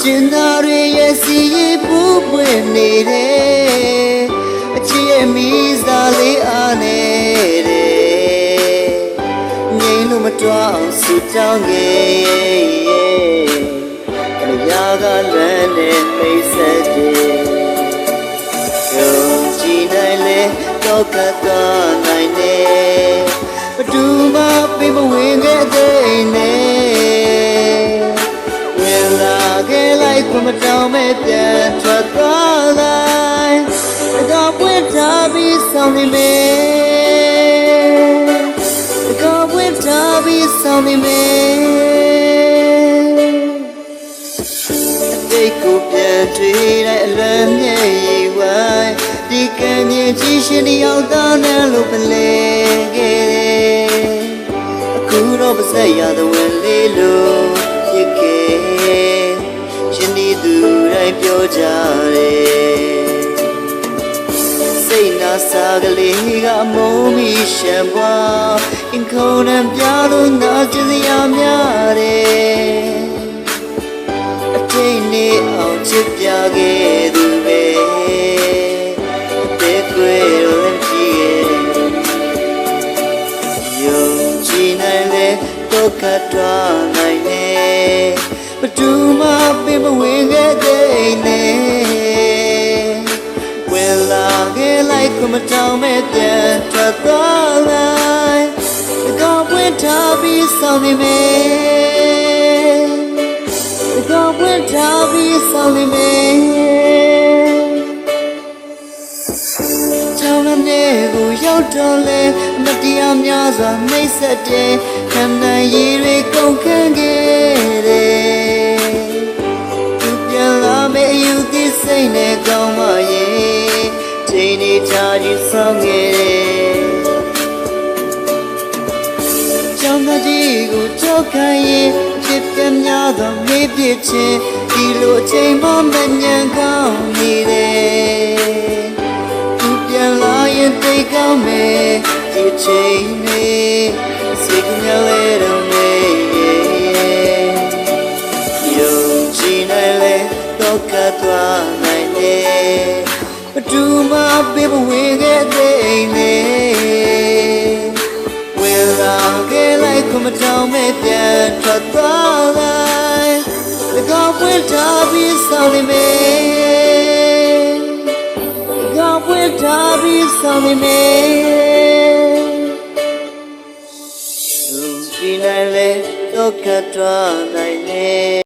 ကျင်သာတွေရဲ့စီရင်ပူပွင့်နေတယ်အချစ်ရဲ့မိစားလေးအားနေတဲ့ငြိမ်လို့မတွအောင်ဆူတောင်းခဲ့ရာကလမ်းနဲ့မိတ်ဆက်တယ်ယုံကြည်နိုင်လေတော့ကသွားနိုင်တယ်ဘသူမှပေးမဝင်ခဲ့တဲ့နဲ့ဝင်လာခဲ့လိုက်ခွမတောင်းမဲ့ပြန်ထွက်သွားလိုက်တော့ပွင့်ထားပြီးဆောင်နေမယ်တော့ပွင့်ထားပြီးဆောင်နေမယ်ကိုပြန်တွေ့တဲ့အလွန်မြဲဝိုင်းဒီကံမြင်ကြည့်ရှင်တယောက်သားနဲ့လို့ပလဲခဲ့တယ်အခုတော့ပါစက်ရတဲ့ဝင်လေးလို့ဖြစ်ခဲ့ရှင်ဒီသူတိုင်းပြောကြတယ်စိတ်နာစားကလေးကအမုန်းမီရှံပွားအင်ခုံနဲ့ပြလို့နာကျစရာများတယ်နေအောင်ချစ်ပြခဲ့သူပဲတဲ့ကွယ်လို့ကြည့်ရဲ့ယုံကြည်နိုင်လေတော့ကတွားနိုင်လေဘသူမှပေးမဝင်ခဲ့တဲ့နဲ့ဝင်လာခဲ့လိုက်ခွမတောင်းမဲ့ပြန်ထွက်သွားလိုက်ကောင်းပွင့်ထားပြီးဆောင်နေမယ်ကောင်းပွင့်ထားပြီးဆောင်နေမယ်ချောင်းနဲ့ကိုရောက်တော့လေမတရားများစွာနှိမ့်ဆက်တဲ့ခံနိုင်ရည်တွေကုန်ခန်းခဲ့တယ်သူပြန်လာမယ့်အယူသည့်စိတ်နဲ့ကောင်းမှရဲ့ချိန်နေချာကြီးဆောင်ခဲ့တယ်ချောင်းကြီးကိုကြောက်ခိုင်းရင်ဖြစ်ပြများသောမေးပြချင်းဒီလိုအချိန်မှမညံကောင်းနေတယ်သူပြန်လာရင်သိကောင်းမယ်ဒီအချိန်နဲ့စိတ်ကလေးတော့နေယုံကြည်နိုင်လေတော့ကသွားနိုင်တယ်ဘသူမှပေးမဝင်ခဲ့တဲ့နဲ့ဝင်လာခဲ့လိုက်ခွမတောင်းမဲ့ပြန်ထွက်သွားလိုက်ကောင်းပွင့်ထားပြီးဆောင်နေမယ်ကောင်းပွင့်ထားပြီးဆောင်နေမယ်လူကြည့်နိုင်လေတော့ကတွားနိုင်လေ